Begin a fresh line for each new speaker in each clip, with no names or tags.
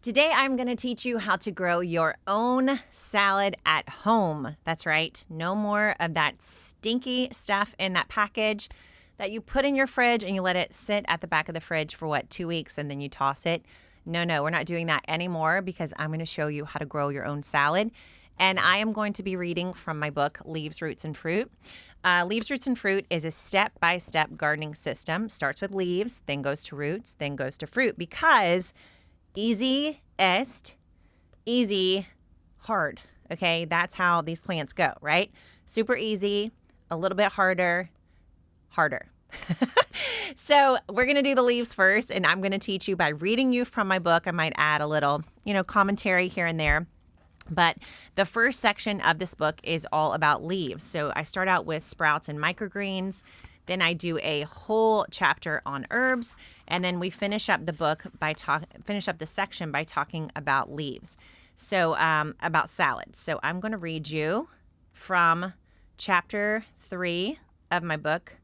Today, I'm going to teach you how to grow your own salad at home. That's right. No more of that stinky stuff in that package that you put in your fridge and you let it sit at the back of the fridge for 2 weeks and then you toss it. No, we're not doing that anymore because I'm going to show you how to grow your own salad. And I am going to be reading from my book, Leaves, Roots, and Fruit. Leaves, Roots, and Fruit is a step-by-step gardening system. Starts with leaves, then goes to roots, then goes to fruit because easiest, easy, hard. Okay, that's how these plants go, right? Super easy, a little bit harder. So we're going to do the leaves first, and I'm going to teach you by reading you from my book. I might add a little, commentary here and there. But the first section of this book is all about leaves. So I start out with sprouts and microgreens. Then I do a whole chapter on herbs, and then we finish up the book finish up the section by talking about leaves. So about salads. So I'm going to read you from chapter 3 of my book,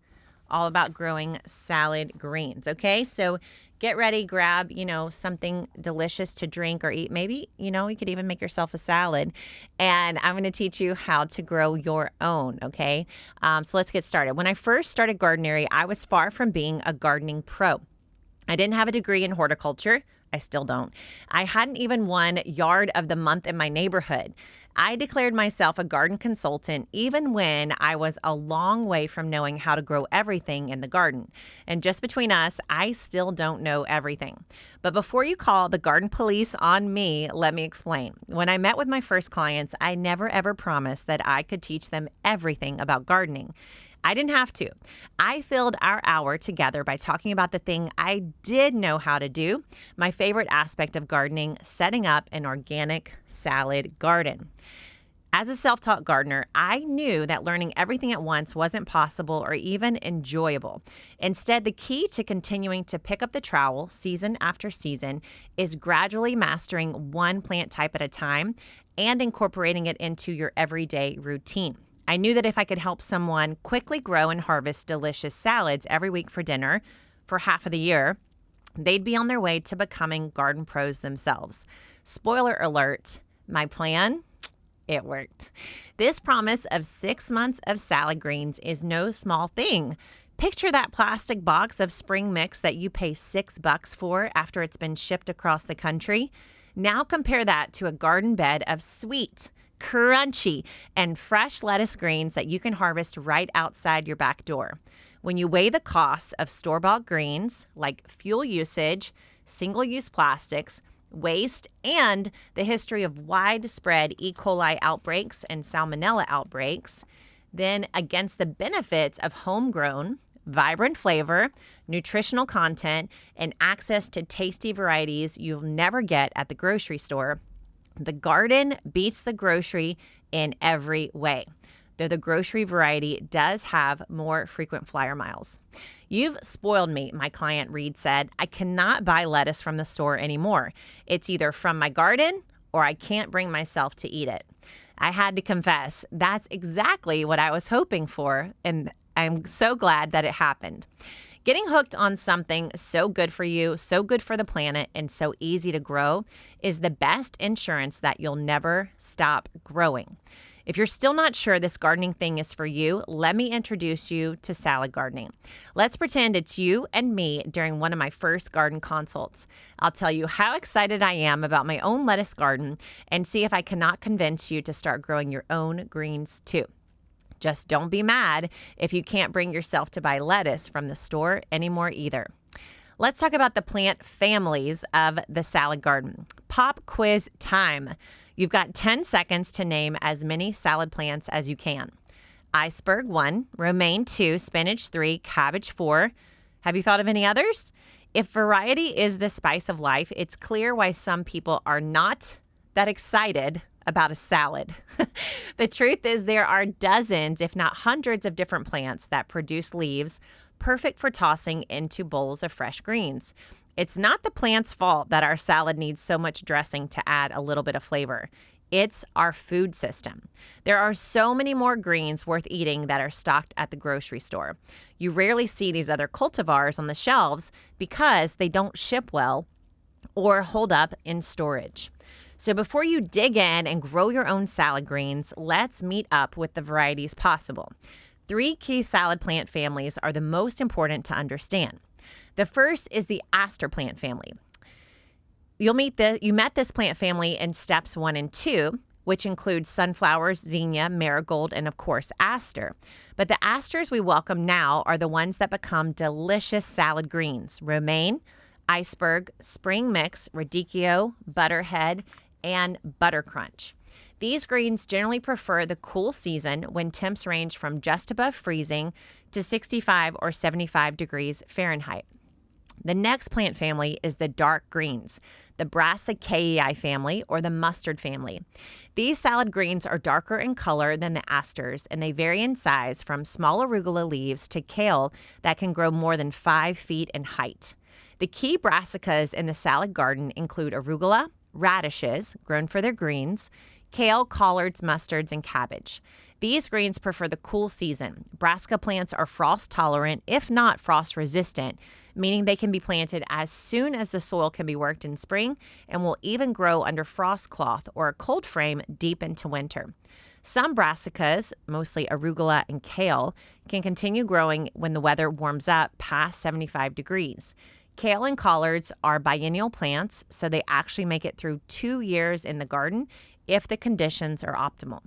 all about growing salad greens. Okay, so get ready, grab, something delicious to drink or eat. Maybe, you could even make yourself a salad. And I'm going to teach you how to grow your own. Okay, so let's get started. When I first started Gardenary, I was far from being a gardening pro. I didn't have a degree in horticulture. I still don't. I hadn't even won Yard of the Month in my neighborhood. I declared myself a garden consultant even when I was a long way from knowing how to grow everything in the garden. And just between us, I still don't know everything. But before you call the garden police on me, let me explain. When I met with my first clients, I never ever promised that I could teach them everything about gardening. I didn't have to. I filled our hour together by talking about the thing I did know how to do, my favorite aspect of gardening, setting up an organic salad garden. As a self-taught gardener, I knew that learning everything at once wasn't possible or even enjoyable. Instead, the key to continuing to pick up the trowel season after season is gradually mastering one plant type at a time and incorporating it into your everyday routine. I knew that if I could help someone quickly grow and harvest delicious salads every week for dinner for half of the year, they'd be on their way to becoming garden pros themselves. Spoiler alert, my plan, it worked. This promise of 6 months of salad greens is no small thing. Picture that plastic box of spring mix that you pay $6 for after it's been shipped across the country. Now compare that to a garden bed of sweet, crunchy, and fresh lettuce greens that you can harvest right outside your back door. When you weigh the cost of store-bought greens, like fuel usage, single-use plastics, waste, and the history of widespread E. coli outbreaks and salmonella outbreaks, then against the benefits of homegrown, vibrant flavor, nutritional content, and access to tasty varieties you'll never get at the grocery store, the garden beats the grocery in every way, though the grocery variety does have more frequent flyer miles. You've spoiled me, my client Reed said. I cannot buy lettuce from the store anymore. It's either from my garden or I can't bring myself to eat it. I had to confess, that's exactly what I was hoping for, and I'm so glad that it happened. Getting hooked on something so good for you, so good for the planet, and so easy to grow is the best insurance that you'll never stop growing. If you're still not sure this gardening thing is for you, let me introduce you to salad gardening. Let's pretend it's you and me during one of my first garden consults. I'll tell you how excited I am about my own lettuce garden and see if I cannot convince you to start growing your own greens too. Just don't be mad if you can't bring yourself to buy lettuce from the store anymore either. Let's talk about the plant families of the salad garden. Pop quiz time. You've got 10 seconds to name as many salad plants as you can. Iceberg 1, romaine 2, spinach 3, cabbage 4. Have you thought of any others? If variety is the spice of life, it's clear why some people are not that excited about a salad. The truth is there are dozens, if not hundreds of different plants that produce leaves perfect for tossing into bowls of fresh greens. It's not the plant's fault that our salad needs so much dressing to add a little bit of flavor. It's our food system. There are so many more greens worth eating that are stocked at the grocery store. You rarely see these other cultivars on the shelves because they don't ship well or hold up in storage. So before you dig in and grow your own salad greens, let's meet up with the varieties possible. 3 key salad plant families are the most important to understand. The first is the aster plant family. You met this plant family in steps 1 and 2, which includes sunflowers, zinnia, marigold, and of course, aster. But the asters we welcome now are the ones that become delicious salad greens: romaine, iceberg, spring mix, radicchio, butterhead, and buttercrunch. These greens generally prefer the cool season when temps range from just above freezing to 65 or 75 degrees Fahrenheit. The next plant family is the dark greens, the Brassicas family or the mustard family. These salad greens are darker in color than the asters, and they vary in size from small arugula leaves to kale that can grow more than 5 feet in height. The key brassicas in the salad garden include arugula, radishes, grown for their greens, kale, collards, mustards, and cabbage. These greens prefer the cool season. Brassica plants are frost tolerant, if not frost resistant, meaning they can be planted as soon as the soil can be worked in spring and will even grow under frost cloth or a cold frame deep into winter. Some brassicas, mostly arugula and kale, can continue growing when the weather warms up past 75 degrees. Kale and collards are biennial plants, so they actually make it through 2 years in the garden if the conditions are optimal.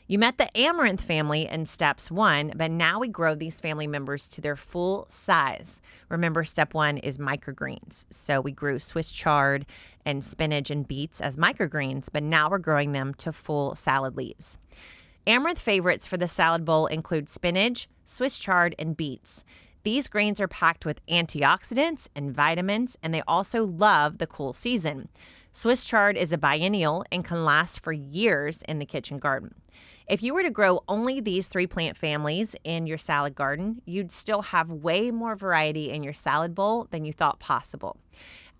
You met the amaranth family in steps 1, but now we grow these family members to their full size. Remember, step 1 is microgreens. So we grew Swiss chard and spinach and beets as microgreens, but now we're growing them to full salad leaves. Amaranth favorites for the salad bowl include spinach, Swiss chard, and beets. These greens are packed with antioxidants and vitamins, and they also love the cool season. Swiss chard is a biennial and can last for years in the kitchen garden. If you were to grow only these 3 plant families in your salad garden, you'd still have way more variety in your salad bowl than you thought possible.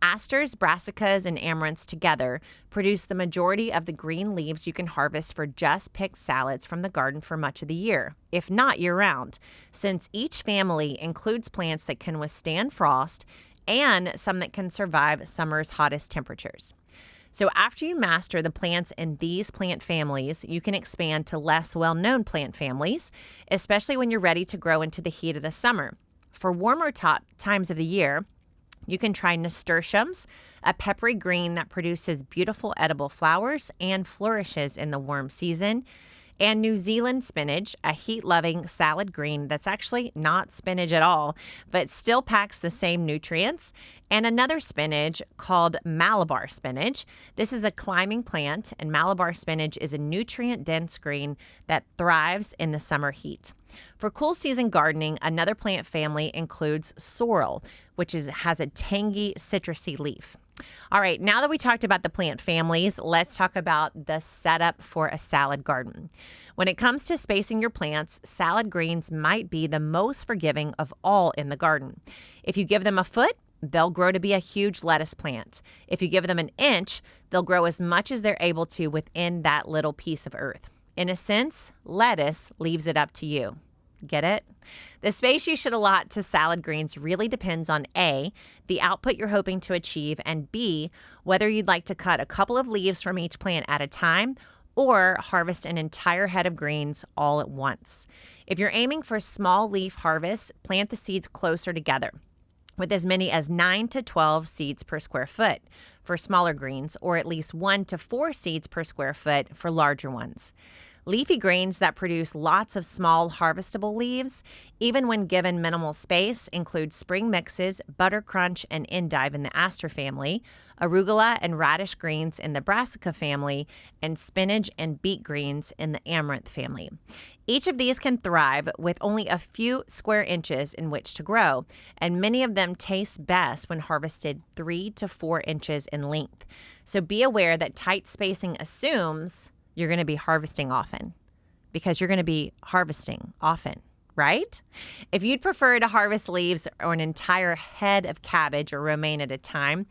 Asters, brassicas, and amaranths together produce the majority of the green leaves you can harvest for just picked salads from the garden for much of the year, if not year-round, since each family includes plants that can withstand frost and some that can survive summer's hottest temperatures. So after you master the plants in these plant families, you can expand to less well-known plant families, especially when you're ready to grow into the heat of the summer. For warmer times of the year, you can try nasturtiums, a peppery green that produces beautiful edible flowers and flourishes in the warm season, and New Zealand spinach, a heat-loving salad green that's actually not spinach at all, but still packs the same nutrients, and another spinach called Malabar spinach. This is a climbing plant, and Malabar spinach is a nutrient-dense green that thrives in the summer heat. For cool season gardening, another plant family includes sorrel, which has a tangy, citrusy leaf. All right, now that we talked about the plant families, let's talk about the setup for a salad garden. When it comes to spacing your plants, salad greens might be the most forgiving of all in the garden. If you give them a foot, they'll grow to be a huge lettuce plant. If you give them an inch, they'll grow as much as they're able to within that little piece of earth. In a sense, lettuce leaves it up to you. Get it? The space you should allot to salad greens really depends on A, the output you're hoping to achieve, and B, whether you'd like to cut a couple of leaves from each plant at a time or harvest an entire head of greens all at once. If you're aiming for small leaf harvest, plant the seeds closer together with as many as 9 to 12 seeds per square foot for smaller greens, or at least 1 to 4 seeds per square foot for larger ones. Leafy greens that produce lots of small harvestable leaves, even when given minimal space, include spring mixes, buttercrunch, and endive in the aster family, arugula and radish greens in the brassica family, and spinach and beet greens in the amaranth family. Each of these can thrive with only a few square inches in which to grow, and many of them taste best when harvested 3 to 4 inches in length. So be aware that tight spacing assumes you're going to be harvesting often, because you're going to be harvesting often, right? If you'd prefer to harvest leaves or an entire head of cabbage or romaine at a time,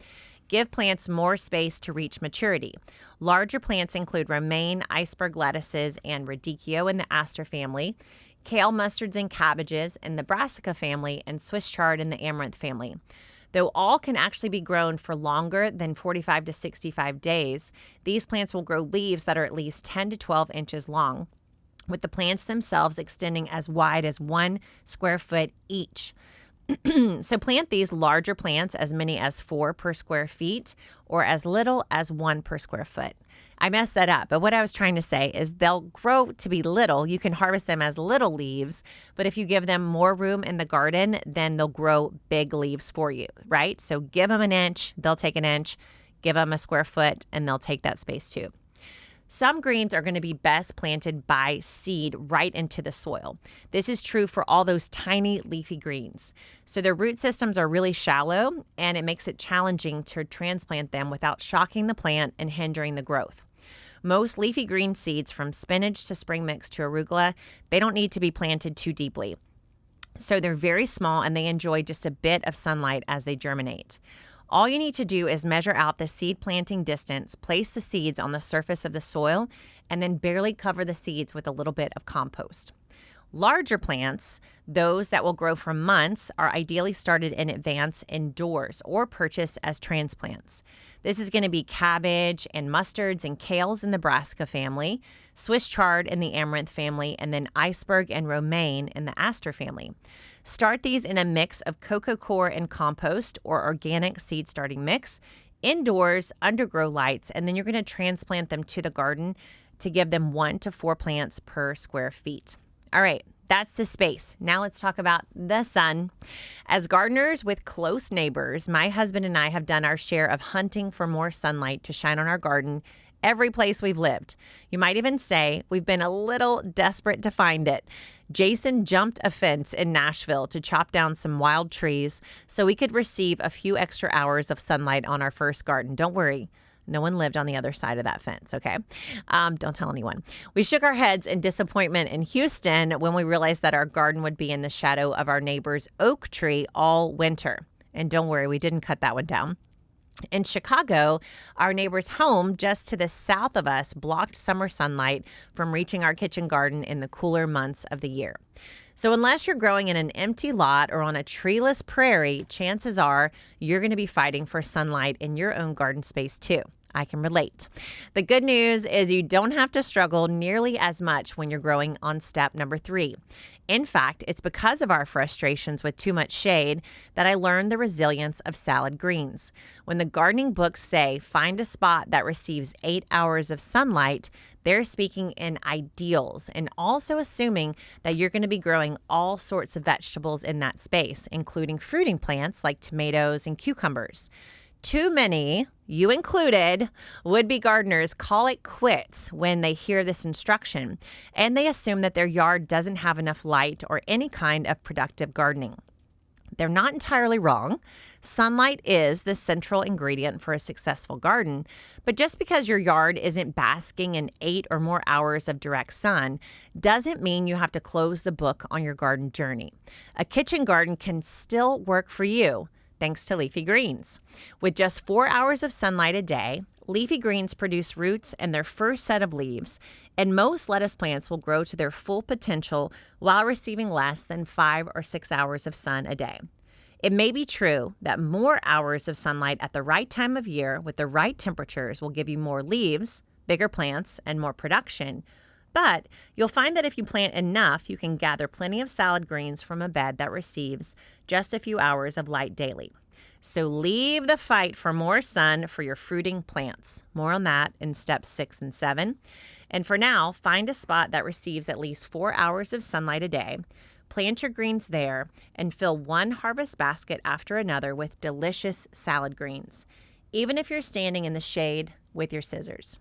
give plants more space to reach maturity. Larger plants include romaine, iceberg lettuces, and radicchio in the aster family, kale, mustards, and cabbages in the brassica family, and Swiss chard in the amaranth family. Though all can actually be grown for longer than 45 to 65 days, these plants will grow leaves that are at least 10 to 12 inches long, with the plants themselves extending as wide as 1 square foot each. So plant these larger plants as many as 4 per square feet or as little as 1 per square foot. I messed that up, but what I was trying to say is they'll grow to be little. You can harvest them as little leaves, but if you give them more room in the garden, then they'll grow big leaves for you, right? So give them an inch, they'll take an inch. Give them a square foot, and they'll take that space too. Some greens are going to be best planted by seed right into the soil. This is true for all those tiny leafy greens. So their root systems are really shallow, and it makes it challenging to transplant them without shocking the plant and hindering the growth. Most leafy green seeds, from spinach to spring mix to arugula, they don't need to be planted too deeply. So they're very small, and they enjoy just a bit of sunlight as they germinate. All you need to do is measure out the seed planting distance, place the seeds on the surface of the soil, and then barely cover the seeds with a little bit of compost. Larger plants, those that will grow for months, are ideally started in advance indoors or purchased as transplants. This is going to be cabbage and mustards and kales in the brassica family, Swiss chard in the amaranth family, and then iceberg and romaine in the aster family. Start these in a mix of cocoa coir and compost or organic seed starting mix, indoors, under grow lights, and then you're going to transplant them to the garden to give them 1 to 4 plants per square feet. All right, that's the space. Now let's talk about the sun. As gardeners with close neighbors, my husband and I have done our share of hunting for more sunlight to shine on our garden every place we've lived. You might even say we've been a little desperate to find it. Jason jumped a fence in Nashville to chop down some wild trees so we could receive a few extra hours of sunlight on our first garden. Don't worry. No one lived on the other side of that fence, okay? Don't tell anyone. We shook our heads in disappointment in Houston when we realized that our garden would be in the shadow of our neighbor's oak tree all winter. And don't worry, we didn't cut that one down. In Chicago, our neighbor's home just to the south of us blocked summer sunlight from reaching our kitchen garden in the cooler months of the year. So unless you're growing in an empty lot or on a treeless prairie, chances are you're going to be fighting for sunlight in your own garden space too. I can relate. The good news is you don't have to struggle nearly as much when you're growing on step number 3. In fact, it's because of our frustrations with too much shade that I learned the resilience of salad greens. When the gardening books say find a spot that receives 8 hours of sunlight, they're speaking in ideals and also assuming that you're going to be growing all sorts of vegetables in that space, including fruiting plants like tomatoes and cucumbers. Too many, you included, would-be gardeners call it quits when they hear this instruction, and they assume that their yard doesn't have enough light or any kind of productive gardening. They're not entirely wrong. Sunlight is the central ingredient for a successful garden, but just because your yard isn't basking in 8 or more hours of direct sun doesn't mean you have to close the book on your garden journey. A kitchen garden can still work for you, thanks to leafy greens. With just 4 hours of sunlight a day, leafy greens produce roots and their first set of leaves, and most lettuce plants will grow to their full potential while receiving less than 5 or 6 hours of sun a day. It may be true that more hours of sunlight at the right time of year with the right temperatures will give you more leaves, bigger plants, and more production, but you'll find that if you plant enough, you can gather plenty of salad greens from a bed that receives just a few hours of light daily. So leave the fight for more sun for your fruiting plants. More on that in steps 6 and 7. And for now, find a spot that receives at least 4 hours of sunlight a day. Plant your greens there and fill one harvest basket after another with delicious salad greens, even if you're standing in the shade with your scissors.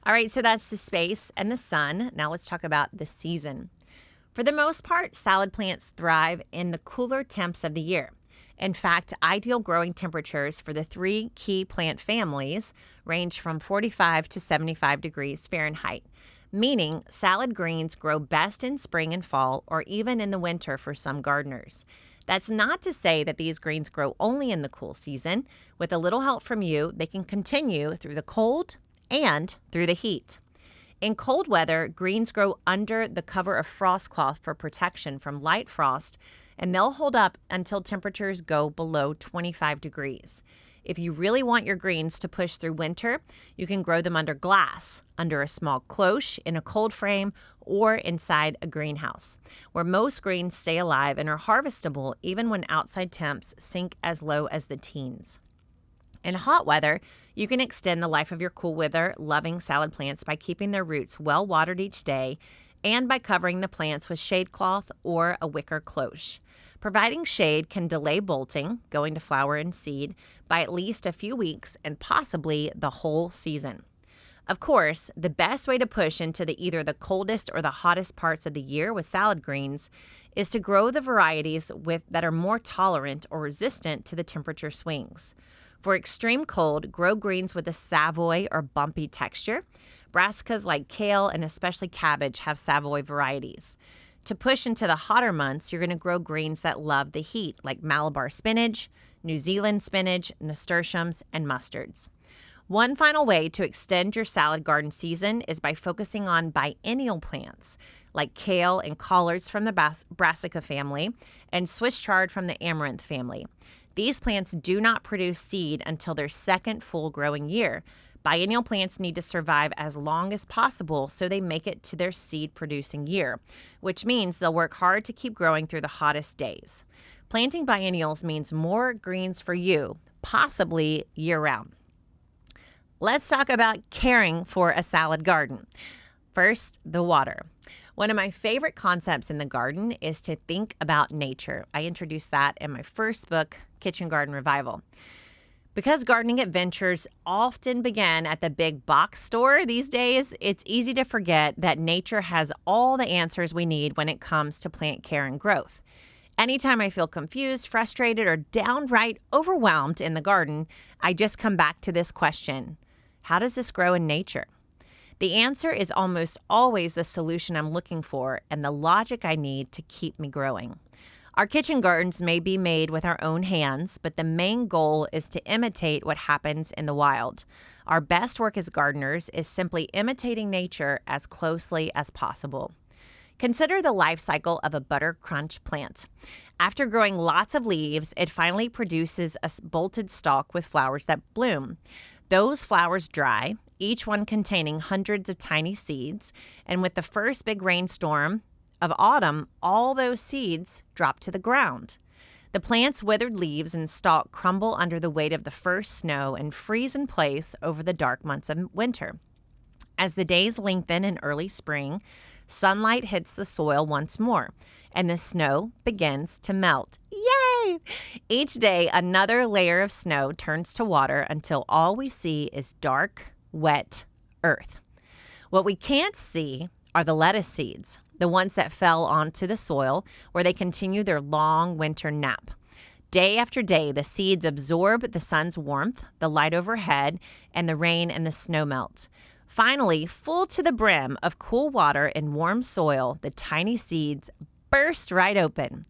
All right, so that's the space and the sun. Now let's talk about the season. For the most part, salad plants thrive in the cooler temps of the year. In fact, ideal growing temperatures for the 3 key plant families range from 45 to 75 degrees Fahrenheit, meaning salad greens grow best in spring and fall or even in the winter for some gardeners. That's not to say that these greens grow only in the cool season. With a little help from you, they can continue through the cold and through the heat. In cold weather, greens grow under the cover of frost cloth for protection from light frost and they'll hold up until temperatures go below 25 degrees. If you really want your greens to push through winter, you can grow them under glass, under a small cloche, in a cold frame, or inside a greenhouse, where most greens stay alive and are harvestable even when outside temps sink as low as the teens. In hot weather, you can extend the life of your cool weather loving salad plants by keeping their roots well watered each day and by covering the plants with shade cloth or a wicker cloche. Providing shade can delay bolting, going to flower and seed, by at least a few weeks and possibly the whole season. Of course, the best way to push into either the coldest or the hottest parts of the year with salad greens is to grow the varieties that are more tolerant or resistant to the temperature swings. For extreme cold, grow greens with a Savoy or bumpy texture. Brassicas like kale and especially cabbage have Savoy varieties. To push into the hotter months, you're going to grow greens that love the heat, like Malabar spinach, New Zealand spinach, nasturtiums, and mustards. One final way to extend your salad garden season is by focusing on biennial plants, like kale and collards from the Brassica family and Swiss chard from the amaranth family. These plants do not produce seed until their second full growing year. Biennial plants need to survive as long as possible so they make it to their seed-producing year, which means they'll work hard to keep growing through the hottest days. Planting biennials means more greens for you, possibly year-round. Let's talk about caring for a salad garden. First, the water. One of my favorite concepts in the garden is to think about nature. I introduced that in my first book, Kitchen Garden Revival. Because gardening adventures often begin at the big box store these days, it's easy to forget that nature has all the answers we need when it comes to plant care and growth. Anytime I feel confused, frustrated, or downright overwhelmed in the garden, I just come back to this question: how does this grow in nature? The answer is almost always the solution I'm looking for and the logic I need to keep me growing. Our kitchen gardens may be made with our own hands, but the main goal is to imitate what happens in the wild. Our best work as gardeners is simply imitating nature as closely as possible. Consider the life cycle of a butter crunch plant. After growing lots of leaves, it finally produces a bolted stalk with flowers that bloom. Those flowers dry, each one containing hundreds of tiny seeds, and with the first big rainstorm of autumn, all those seeds drop to the ground. The plant's withered leaves and stalk crumble under the weight of the first snow and freeze in place over the dark months of winter. As the days lengthen in early spring, sunlight hits the soil once more, and the snow begins to melt. Yay! Each day, another layer of snow turns to water until all we see is dark, wet earth. What we can't see are the lettuce seeds, the ones that fell onto the soil where they continue their long winter nap. Day after day, the seeds absorb the sun's warmth, the light overhead, and the rain and the snow melt. Finally, full to the brim of cool water and warm soil, the tiny seeds burst right open.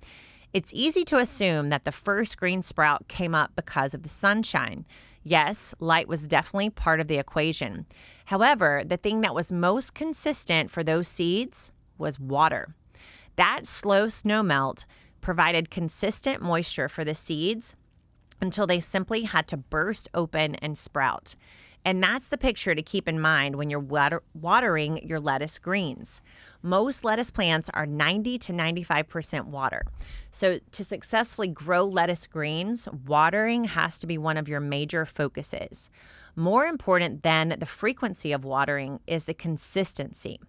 It's easy to assume that the first green sprout came up because of the sunshine. Yes, light was definitely part of the equation. However, the thing that was most consistent for those seeds was water. That slow snow melt provided consistent moisture for the seeds until they simply had to burst open and sprout. And that's the picture to keep in mind when you're watering your lettuce greens. Most lettuce plants are 90 to 95% water. So to successfully grow lettuce greens, watering has to be one of your major focuses. More important than the frequency of watering is the consistency.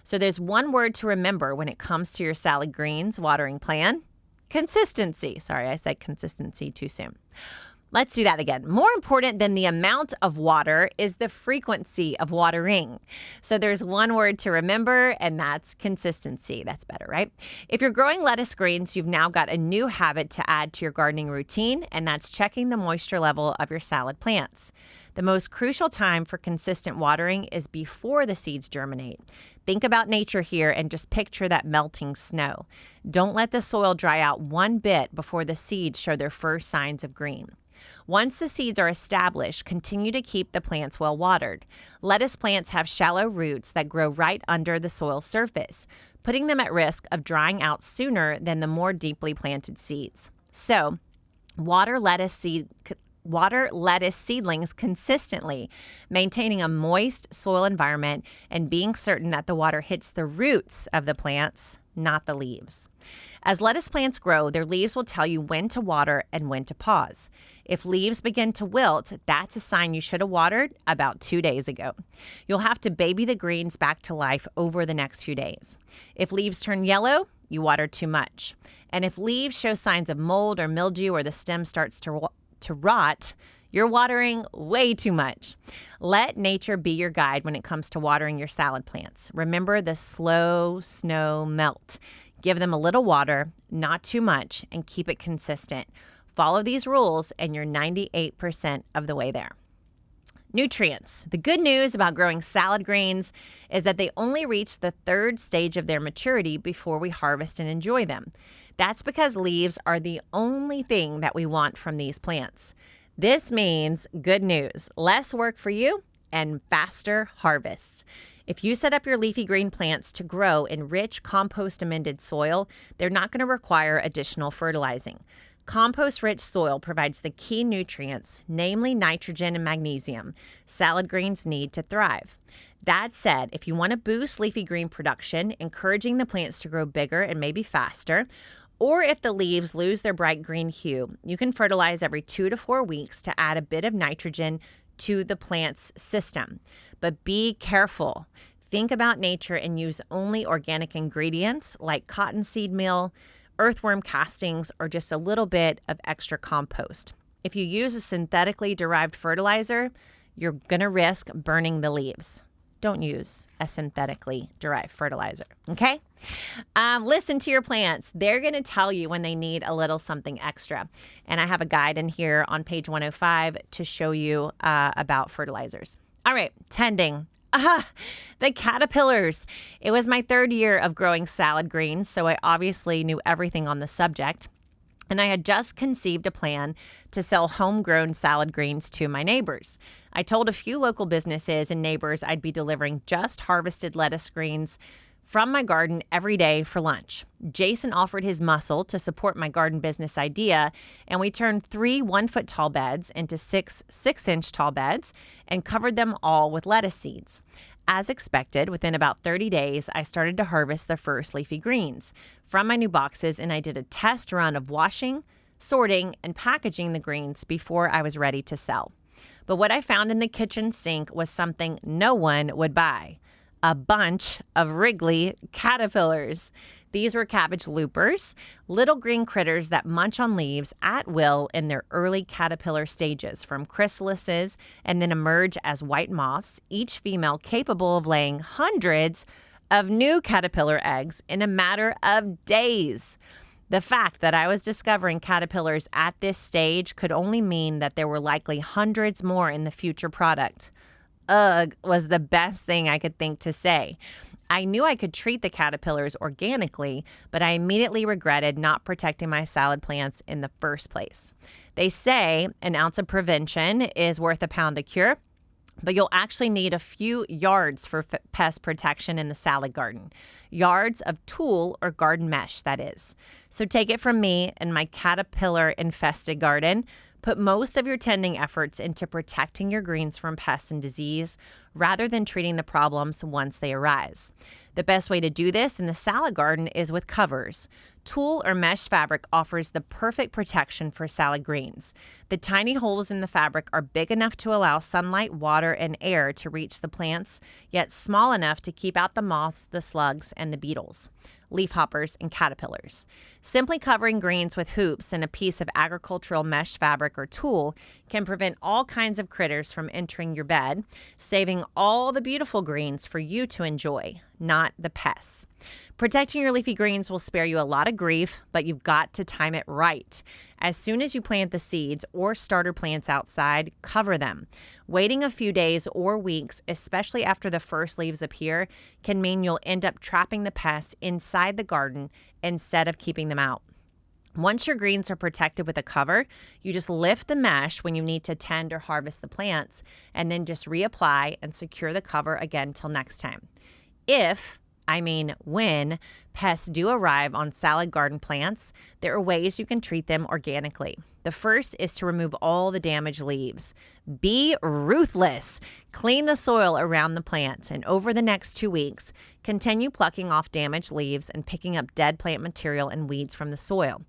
So there's one word to remember when it comes to your salad greens watering plan: consistency. Sorry, I said consistency too soon. Let's do that again. More important than the amount of water is the frequency of watering. So there's one word to remember, and that's consistency. That's better, right? If you're growing lettuce greens, you've now got a new habit to add to your gardening routine, and that's checking the moisture level of your salad plants. The most crucial time for consistent watering is before the seeds germinate. Think about nature here and just picture that melting snow. Don't let the soil dry out one bit before the seeds show their first signs of green. Once the seeds are established, continue to keep the plants well watered. Lettuce plants have shallow roots that grow right under the soil surface. putting them at risk of drying out sooner than the more deeply planted seeds. So, water lettuce seedlings consistently, maintaining a moist soil environment and being certain that the water hits the roots of the plants, not the leaves. As lettuce plants grow, their leaves will tell you when to water and when to pause. If leaves begin to wilt, that's a sign you should have watered about 2 days ago. You'll have to baby the greens back to life over the next few days. If leaves turn yellow, you water too much. And if leaves show signs of mold or mildew or the stem starts to rot, you're watering way too much. Let nature be your guide when it comes to watering your salad plants. Remember the slow snow melt. Give them a little water, not too much, and keep it consistent. Follow these rules and you're 98% of the way there. Nutrients. The good news about growing salad greens is that they only reach the 3rd stage of their maturity before we harvest and enjoy them. That's because leaves are the only thing that we want from these plants. This means good news, less work for you and faster harvests. If you set up your leafy green plants to grow in rich compost-amended soil, they're not going to require additional fertilizing. Compost-rich soil provides the key nutrients, namely nitrogen and magnesium, salad greens need to thrive. That said, if you want to boost leafy green production, encouraging the plants to grow bigger and maybe faster, or if the leaves lose their bright green hue, you can fertilize every 2 to 4 weeks to add a bit of nitrogen to the plant's system. But be careful. Think about nature and use only organic ingredients like cottonseed meal, earthworm castings, or just a little bit of extra compost. If you use a synthetically derived fertilizer, you're going to risk burning the leaves. Don't use a synthetically derived fertilizer, okay? Listen to your plants. They're going to tell you when they need a little something extra. And I have a guide in here on page 105 to show you about fertilizers. All right, tending. The caterpillars. It was my 3rd year of growing salad greens, so I obviously knew everything on the subject. And I had just conceived a plan to sell homegrown salad greens to my neighbors. I told a few local businesses and neighbors I'd be delivering just harvested lettuce greens from my garden every day for lunch. Jason offered his muscle to support my garden business idea, and we turned 3 1-foot tall beds into 6 6-inch tall beds and covered them all with lettuce seeds. As expected, within about 30 days, I started to harvest the first leafy greens from my new boxes, and I did a test run of washing, sorting, and packaging the greens before I was ready to sell. But what I found in the kitchen sink was something no one would buy: a bunch of wriggly caterpillars. These were cabbage loopers, little green critters that munch on leaves at will in their early caterpillar stages, from chrysalises and then emerge as white moths, each female capable of laying hundreds of new caterpillar eggs in a matter of days. The fact that I was discovering caterpillars at this stage could only mean that there were likely hundreds more in the future product. Ugh was the best thing I could think to say. I knew I could treat the caterpillars organically, but I immediately regretted not protecting my salad plants in the first place. They say an ounce of prevention is worth a pound of cure, but you'll actually need a few yards for pest protection in the salad garden. Yards of tulle or garden mesh, that is. So take it from me and my caterpillar-infested garden. Put most of your tending efforts into protecting your greens from pests and disease rather than treating the problems once they arise. The best way to do this in the salad garden is with covers. Tulle or mesh fabric offers the perfect protection for salad greens. The tiny holes in the fabric are big enough to allow sunlight, water, and air to reach the plants, yet small enough to keep out the moths, the slugs, and the beetles, leafhoppers, and caterpillars. Simply covering greens with hoops and a piece of agricultural mesh fabric or tulle can prevent all kinds of critters from entering your bed, saving all the beautiful greens for you to enjoy, not the pests. Protecting your leafy greens will spare you a lot of grief, but you've got to time it right. As soon as you plant the seeds or starter plants outside, cover them. Waiting a few days or weeks, especially after the first leaves appear, can mean you'll end up trapping the pests inside the garden instead of keeping them out. Once your greens are protected with a cover, you just lift the mesh when you need to tend or harvest the plants, and then just reapply and secure the cover again till next time. If I mean when, pests do arrive on salad garden plants, there are ways you can treat them organically. The first is to remove all the damaged leaves. Be ruthless. Clean the soil around the plant, and over the next 2 weeks, continue plucking off damaged leaves and picking up dead plant material and weeds from the soil.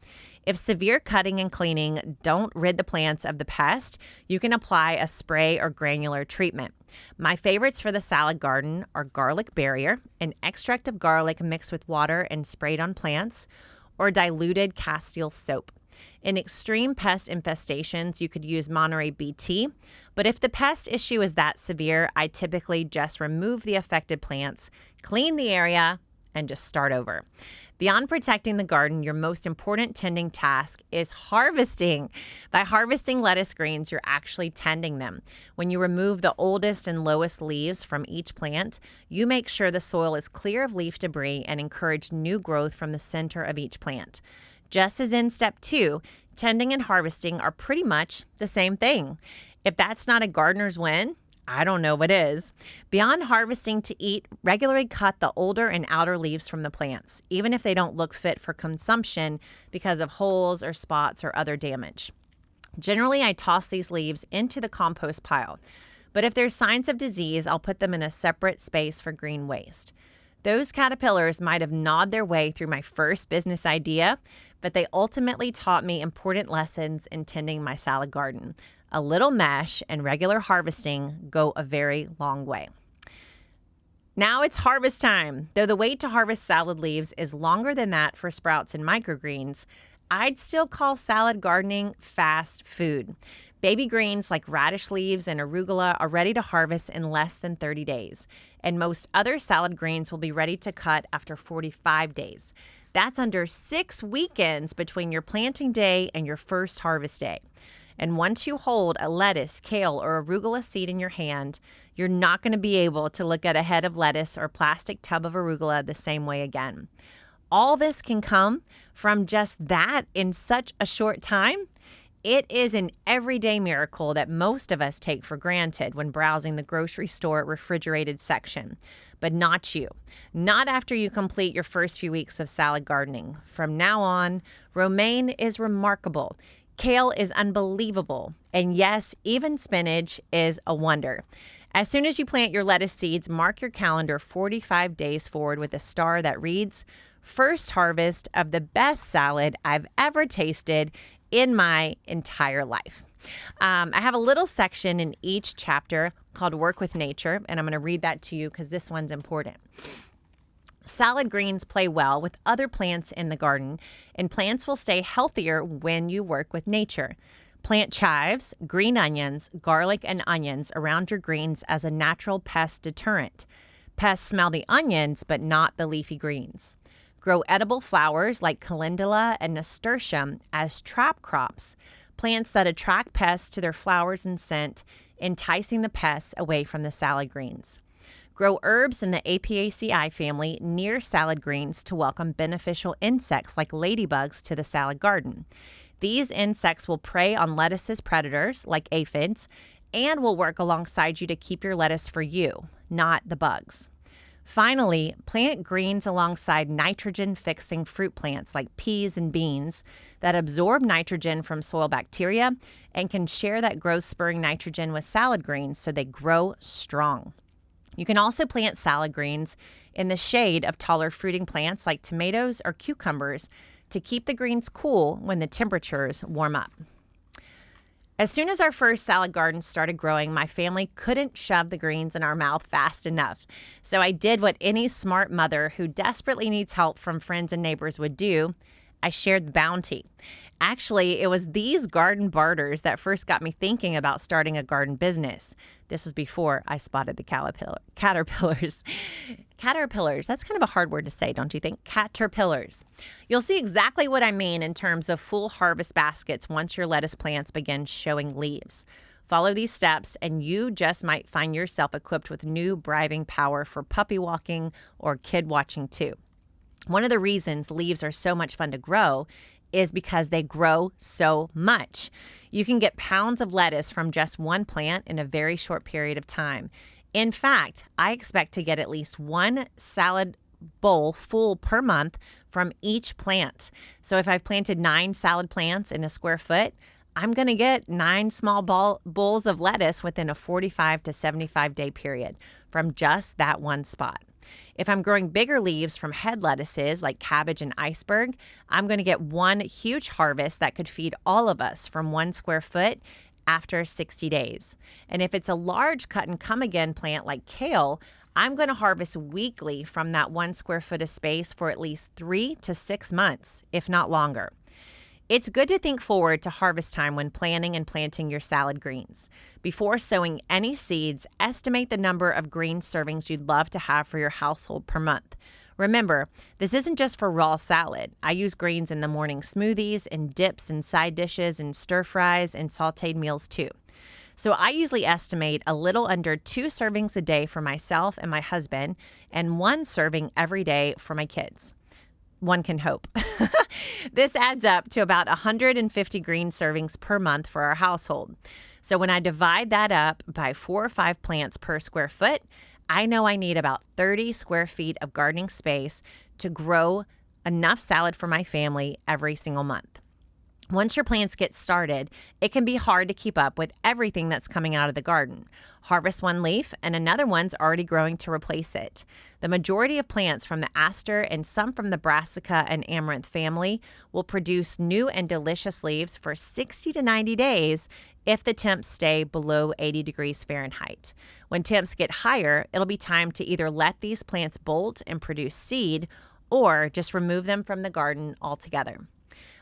If severe cutting and cleaning don't rid the plants of the pest, you can apply a spray or granular treatment. My favorites for the salad garden are garlic barrier, an extract of garlic mixed with water and sprayed on plants, or diluted castile soap. In extreme pest infestations, you could use Monterey BT, but if the pest issue is that severe, I typically just remove the affected plants, clean the area, and just start over. Beyond protecting the garden, your most important tending task is harvesting. By harvesting lettuce greens, you're actually tending them. When you remove the oldest and lowest leaves from each plant, you make sure the soil is clear of leaf debris and encourage new growth from the center of each plant. Just as in step 2, tending and harvesting are pretty much the same thing. If that's not a gardener's win, I don't know what is. Beyond harvesting to eat, regularly cut the older and outer leaves from the plants, even if they don't look fit for consumption because of holes or spots or other damage. Generally, I toss these leaves into the compost pile, but if there's signs of disease, I'll put them in a separate space for green waste. Those caterpillars might have gnawed their way through my first business idea, but they ultimately taught me important lessons in tending my salad garden. A little mesh and regular harvesting go a very long way. Now it's harvest time. Though the wait to harvest salad leaves is longer than that for sprouts and microgreens, I'd still call salad gardening fast food. Baby greens like radish leaves and arugula are ready to harvest in less than 30 days, and most other salad greens will be ready to cut after 45 days. That's under 6 weekends between your planting day and your first harvest day. And once you hold a lettuce, kale, or arugula seed in your hand, you're not going to be able to look at a head of lettuce or plastic tub of arugula the same way again. All this can come from just that in such a short time. It is an everyday miracle that most of us take for granted when browsing the grocery store refrigerated section. But not you. Not after you complete your first few weeks of salad gardening. From now on, romaine is remarkable. Kale is unbelievable. And yes, even spinach is a wonder. As soon as you plant your lettuce seeds, mark your calendar 45 days forward with a star that reads, "First harvest of the best salad I've ever tasted in my entire life." I have a little section in each chapter called Work with Nature, and I'm going to read that to you because this one's important. Salad greens play well with other plants in the garden, and plants will stay healthier when you work with nature. Plant chives, green onions, garlic, and onions around your greens as a natural pest deterrent. Pests smell the onions, but not the leafy greens. Grow edible flowers like calendula and nasturtium as trap crops, plants that attract pests to their flowers and scent, enticing the pests away from the salad greens. Grow herbs in the Apiaceae family near salad greens to welcome beneficial insects like ladybugs to the salad garden. These insects will prey on lettuce's predators like aphids and will work alongside you to keep your lettuce for you, not the bugs. Finally, plant greens alongside nitrogen-fixing fruit plants like peas and beans that absorb nitrogen from soil bacteria and can share that growth-spurring nitrogen with salad greens so they grow strong. You can also plant salad greens in the shade of taller fruiting plants like tomatoes or cucumbers to keep the greens cool when the temperatures warm up. As soon as our first salad garden started growing, my family couldn't shove the greens in our mouth fast enough. So I did what any smart mother who desperately needs help from friends and neighbors would do. I shared the bounty. Actually, it was these garden barters that first got me thinking about starting a garden business. This was before I spotted the caterpillars. Caterpillars, that's kind of a hard word to say, don't you think? Caterpillars. You'll see exactly what I mean in terms of full harvest baskets once your lettuce plants begin showing leaves. Follow these steps and you just might find yourself equipped with new bribing power for puppy walking or kid watching too. One of the reasons leaves are so much fun to grow is because they grow so much. You can get pounds of lettuce from just one plant in a very short period of time. In fact, I expect to get at least one salad bowl full per month from each plant. So if I've planted 9 salad plants in a square foot, I'm going to get 9 small bowls of lettuce within a 45 to 75 day period from just that one spot. If I'm growing bigger leaves from head lettuces like cabbage and iceberg, I'm going to get one huge harvest that could feed all of us from 1 square foot after 60 days. And if it's a large cut and come again plant like kale, I'm going to harvest weekly from that 1 square foot of space for at least 3 to 6 months, if not longer. It's good to think forward to harvest time when planning and planting your salad greens. Before sowing any seeds, estimate the number of green servings you'd love to have for your household per month. Remember, this isn't just for raw salad. I use greens in the morning smoothies and dips and side dishes and stir fries and sauteed meals too. So I usually estimate a little under 2 servings a day for myself and my husband and 1 serving every day for my kids. One can hope. This adds up to about 150 green servings per month for our household. So when I divide that up by 4 or 5 plants per square foot, I know I need about 30 square feet of gardening space to grow enough salad for my family every single month. Once your plants get started, it can be hard to keep up with everything that's coming out of the garden. Harvest one leaf and another one's already growing to replace it. The majority of plants from the aster and some from the brassica and amaranth family will produce new and delicious leaves for 60 to 90 days if the temps stay below 80 degrees Fahrenheit. When temps get higher, it'll be time to either let these plants bolt and produce seed or just remove them from the garden altogether.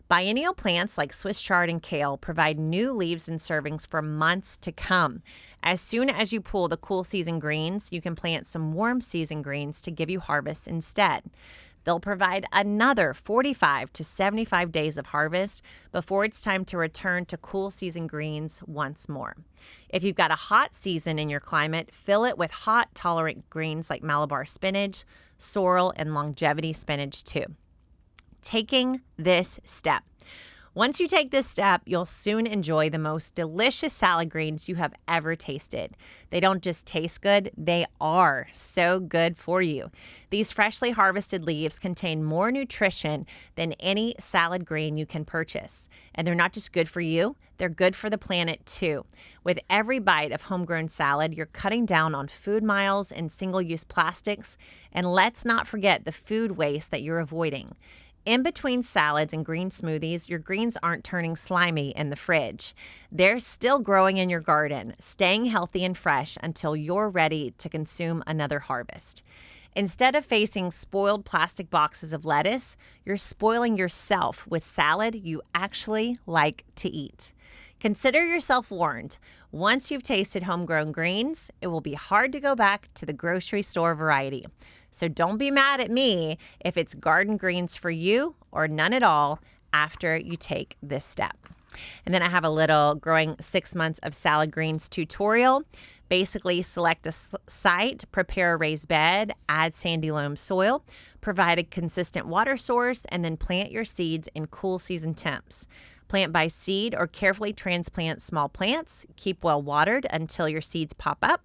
Biennial plants like Swiss chard and kale provide new leaves and servings for months to come. As soon as you pull the cool season greens, you can plant some warm season greens to give you harvest instead. They'll provide another 45 to 75 days of harvest before it's time to return to cool season greens once more. If you've got a hot season in your climate, fill it with hot tolerant greens like Malabar spinach, sorrel, and longevity spinach too. Taking this step. Once you take this step, you'll soon enjoy the most delicious salad greens you have ever tasted. They don't just taste good, they are so good for you. These freshly harvested leaves contain more nutrition than any salad green you can purchase. And they're not just good for you, they're good for the planet too. With every bite of homegrown salad, you're cutting down on food miles and single-use plastics. And let's not forget the food waste that you're avoiding. In between salads and green smoothies, your greens aren't turning slimy in the fridge. They're still growing in your garden, staying healthy and fresh until you're ready to consume another harvest. Instead of facing spoiled plastic boxes of lettuce, you're spoiling yourself with salad you actually like to eat. Consider yourself warned. Once you've tasted homegrown greens, it will be hard to go back to the grocery store variety. So don't be mad at me if it's garden greens for you or none at all after you take this step. And then I have a little growing 6 months of salad greens tutorial. Basically, select a site, prepare a raised bed, add sandy loam soil, provide a consistent water source, and then plant your seeds in cool season temps. Plant by seed or carefully transplant small plants. Keep well watered until your seeds pop up.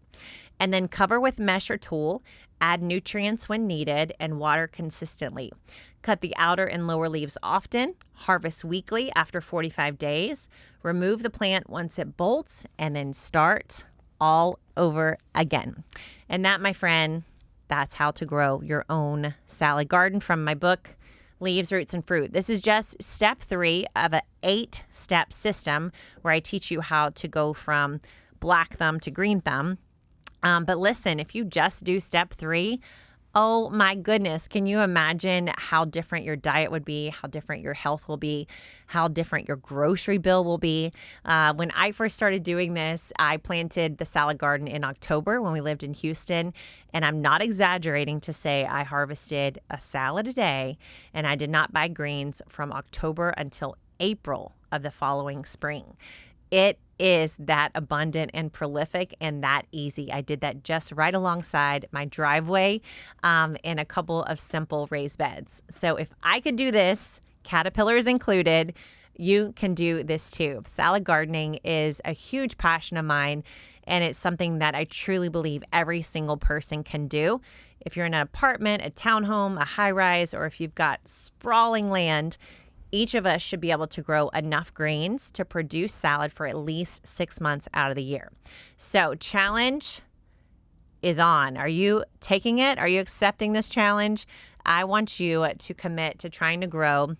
And then cover with mesh or tool. Add nutrients when needed and water consistently. Cut the outer and lower leaves often. Harvest weekly after 45 days. Remove the plant once it bolts and then start all over again. And that, my friend, that's how to grow your own salad garden from my book, Leaves, Roots, and Fruit. This is just step 3 of an 8-step system where I teach you how to go from black thumb to green thumb. But listen, if you just do step 3, oh my goodness, can you imagine how different your diet would be, how different your health will be, how different your grocery bill will be? When I first started doing this, I planted the salad garden in October when we lived in Houston, and I'm not exaggerating to say I harvested a salad a day, and I did not buy greens from October until April of the following spring. It is that abundant and prolific and that easy. I did that just right alongside my driveway in a couple of simple raised beds. So if I could do this, caterpillars included, you can do this too. Salad gardening is a huge passion of mine, and it's something that I truly believe every single person can do. If you're in an apartment, a townhome, a high-rise, or if you've got sprawling land, each of us should be able to grow enough greens to produce salad for at least 6 months out of the year. So, challenge is on. Are you taking it? Are you accepting this challenge? I want you to commit to trying to grow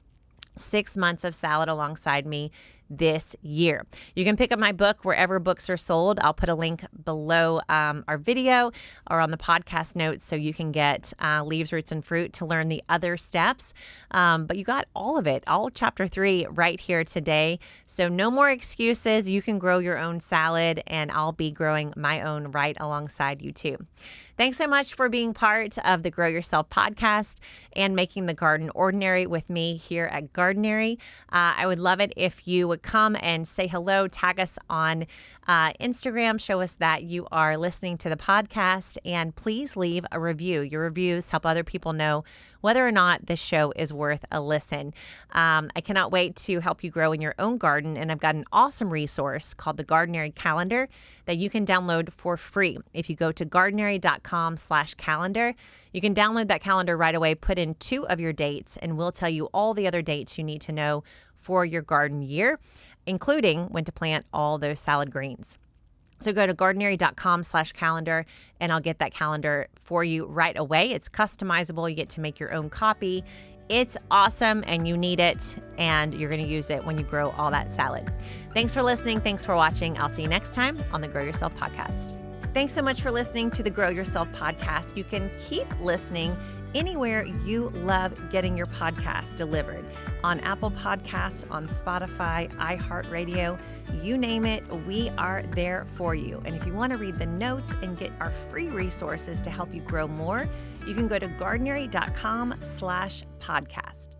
6 months of salad alongside me this year. You can pick up my book wherever books are sold. I'll put a link below our video or on the podcast notes so you can get Leaves, Roots, and Fruit to learn the other steps. But you got all of it, all chapter 3 right here today. So no more excuses. You can grow your own salad, and I'll be growing my own right alongside you too. Thanks so much for being part of the Grow Yourself podcast and making the garden ordinary with me here at Gardenary. I would love it if you would come and say hello, tag us on Instagram, show us that you are listening to the podcast, and please leave a review. Your reviews help other people know whether or not this show is worth a listen. I cannot wait to help you grow in your own garden, and I've got an awesome resource called the Gardenary Calendar that you can download for free. If you go to gardenary.com/calendar, you can download that calendar right away, put in 2 of your dates, and we'll tell you all the other dates you need to know for your garden year, including when to plant all those salad greens. So go to gardenary.com/calendar, and I'll get that calendar for you right away. It's customizable. You get to make your own copy. It's awesome, and you need it, and you're going to use it when you grow all that salad. Thanks for listening. Thanks for watching. I'll see you next time on the Grow Yourself podcast. Thanks so much for listening to the Grow Yourself podcast. You can keep listening anywhere you love getting your podcast delivered. On Apple Podcasts, on Spotify, iHeartRadio, you name it, we are there for you. And if you want to read the notes and get our free resources to help you grow more, you can go to gardenary.com/podcast.